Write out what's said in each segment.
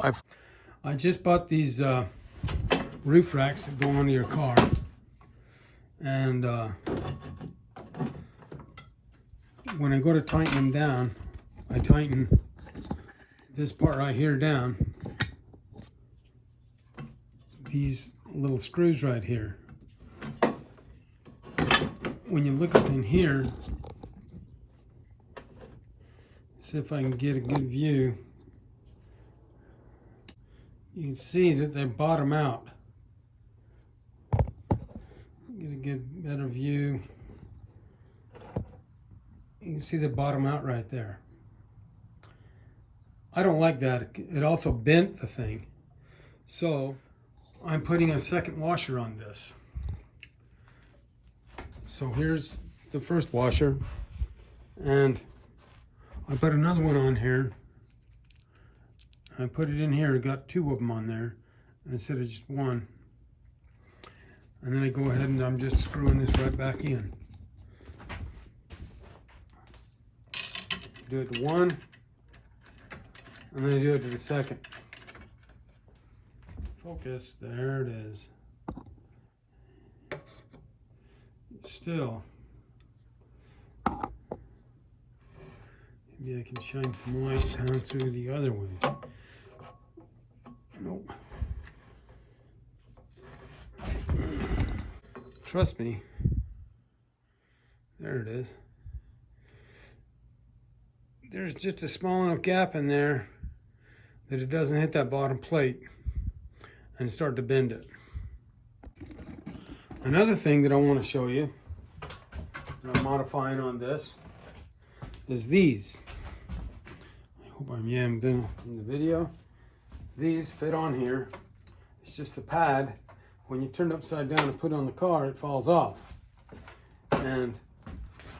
I just bought these roof racks that go onto your car, and when I go to tighten them down, I tighten this part right here down, these little screws right here. When you look up in here, see if I can get a good view, you can see that they bottom out. Get a good, better view. You can see the bottom out right there. I don't like that. It also bent the thing. So I'm putting a second washer on this. So here's the first washer, and I put another one on here. I put it in here, got two of them on there instead of just one. And then I go ahead and I'm just screwing this right back in. Do it to one, and then I do it to the second. Focus, there it is. It's still. Maybe I can shine some light down through the other way. Nope. Trust me. There it is. There's just a small enough gap in there that it doesn't hit that bottom plate and start to bend it. Another thing that I want to show you that I'm modifying on this is these. I hope I'm done in the video. These fit on here. It's just a pad. When you turn it upside down and put it on the car, it falls off. And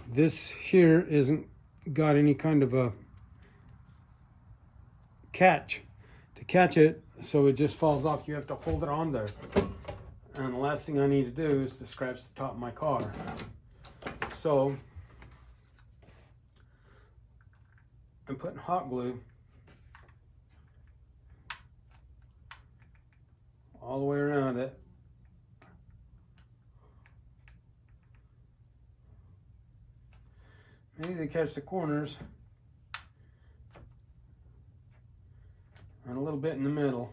this here isn't got any kind of a catch to catch it, so it just falls off. You have to hold it on there. And the last thing I need to do is to scratch the top of my car. So I'm putting hot glue all the way around it. Maybe they catch the corners and a little bit in the middle.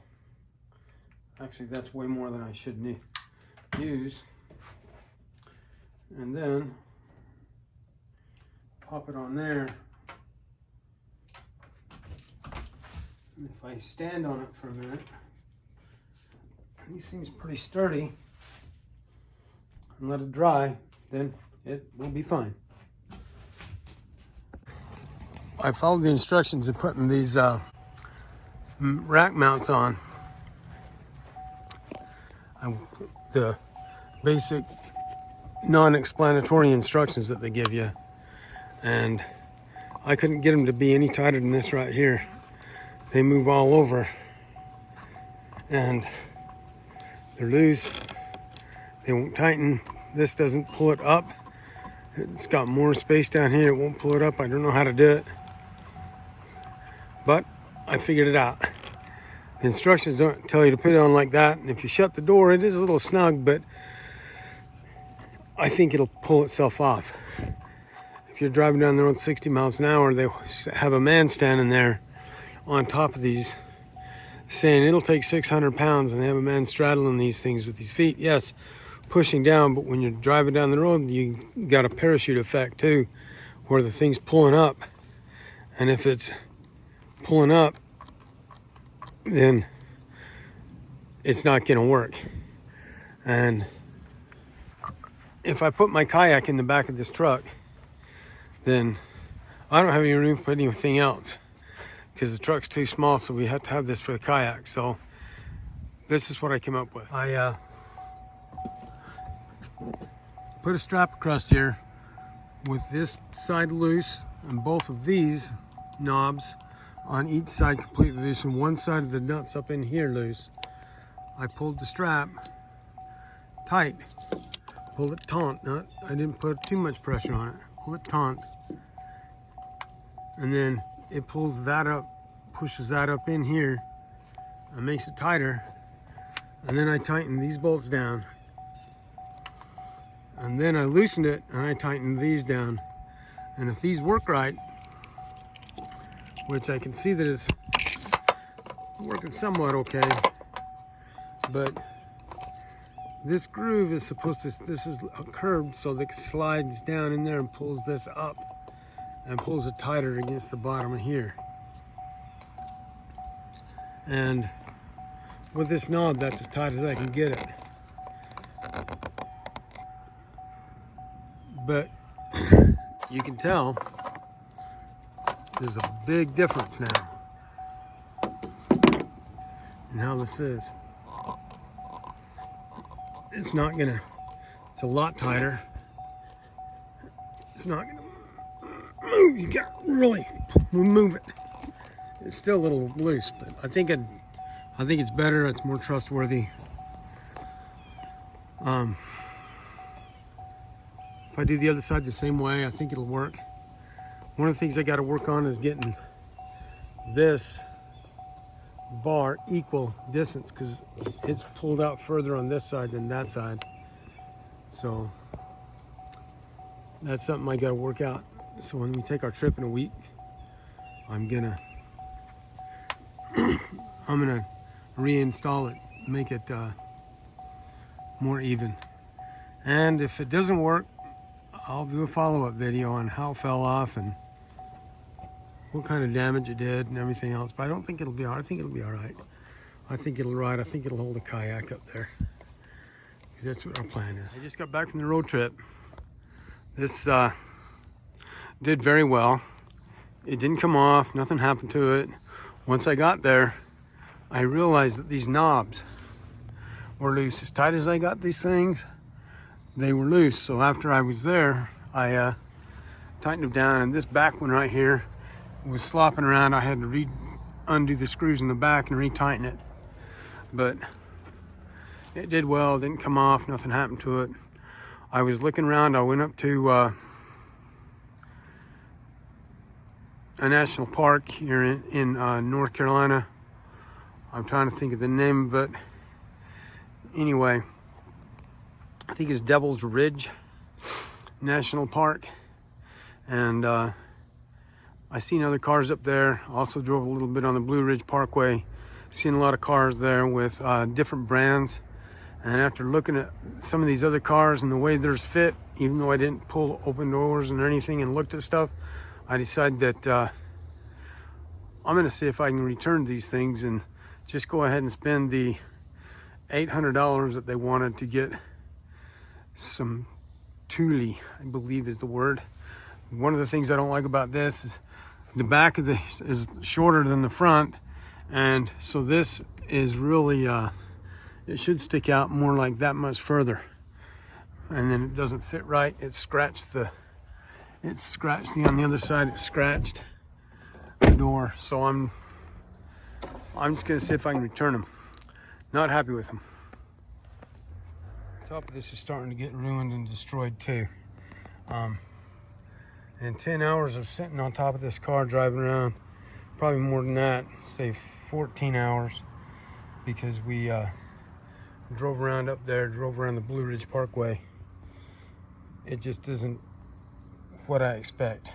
Actually, that's way more than I should use. And then pop it on there. And if I stand on it for a minute, these things are pretty sturdy, and let it dry, then it will be fine. I followed the instructions in putting these rack mounts on. The basic non-explanatory instructions that they give you, and I couldn't get them to be any tighter than this right here. They move all over and they're loose. They won't tighten. This doesn't pull it up. It's got more space down here. It won't pull it up. I don't know how to do it, but I figured it out. The instructions don't tell you to put it on like that, and if you shut the door, it is a little snug, but I think it'll pull itself off. If you're driving down the road 60 miles an hour, they have a man standing there on top of these saying it'll take 600 pounds, and they have a man straddling these things with his feet. Yes, pushing down, but when you're driving down the road, you got a parachute effect too, where the thing's pulling up. And if it's pulling up, then it's not going to work. And if I put my kayak in the back of this truck, then I don't have any room for anything else because the truck's too small, so we have to have this for the kayak. So this is what I came up with. I put a strap across here with this side loose and both of these knobs on each side completely loose, and one side of the nuts up in here loose. I pulled the strap tight, pulled it taut. I didn't put too much pressure on it. Pull it taut, and then it pulls that up, pushes that up in here, It makes it tighter. And then I tighten these bolts down. And then I loosened it and I tightened these down. And if these work right, which I can see that it's working somewhat okay, but this groove is supposed to, this is curved so that it slides down in there and pulls this up and pulls it tighter against the bottom of here. And with this knob, that's as tight as I can get it. But you can tell there's a big difference now in how this is. It's not gonna, it's a lot tighter. It's not gonna move, you got really move it. It's still a little loose, but I think it's better, it's more trustworthy. If I do the other side the same way, I think it'll work. One of the things I got to work on is getting this bar equal distance, because it's pulled out further on this side than that side. So that's something I got to work out. So when we take our trip in a week, I'm gonna reinstall it, make it more even. And if it doesn't work, I'll do a follow-up video on how it fell off and what kind of damage it did and everything else. But I don't think it'll be hard. I think it'll be all right. I think it'll ride. I think it'll hold a kayak up there, because that's what our plan is. I just got back from the road trip. This did very well. It didn't come off. Nothing happened to it. Once I got there, I realized that these knobs were loose. As tight as I got these things, they were loose. So after I was there, I tightened them down, and this back one right here was slopping around. I had to undo the screws in the back and retighten it. But it did well, it didn't come off, nothing happened to it. I was looking around, I went up to a national park here in North Carolina. I'm trying to think of the name, but anyway, I think it's Devil's Ridge National Park. And I seen other cars up there. Also drove a little bit on the Blue Ridge Parkway. Seen a lot of cars there with different brands. And after looking at some of these other cars and the way theirs fit, even though I didn't pull open doors and anything and looked at stuff, I decided that I'm gonna see if I can return these things and just go ahead and spend the $800 that they wanted to get some Thule, I believe is the word. One of the things I don't like about this is the back of this is shorter than the front, and so this is really it should stick out more like that much further, and then it doesn't fit right. It scratched the on the other side. It scratched the door, so I'm just gonna see if I can return them. Not happy with them. Top of this is starting to get ruined and destroyed too. And 10 hours of sitting on top of this car driving around, probably more than that, say 14 hours, because we drove around up there, drove around the Blue Ridge Parkway. It just isn't what I expect.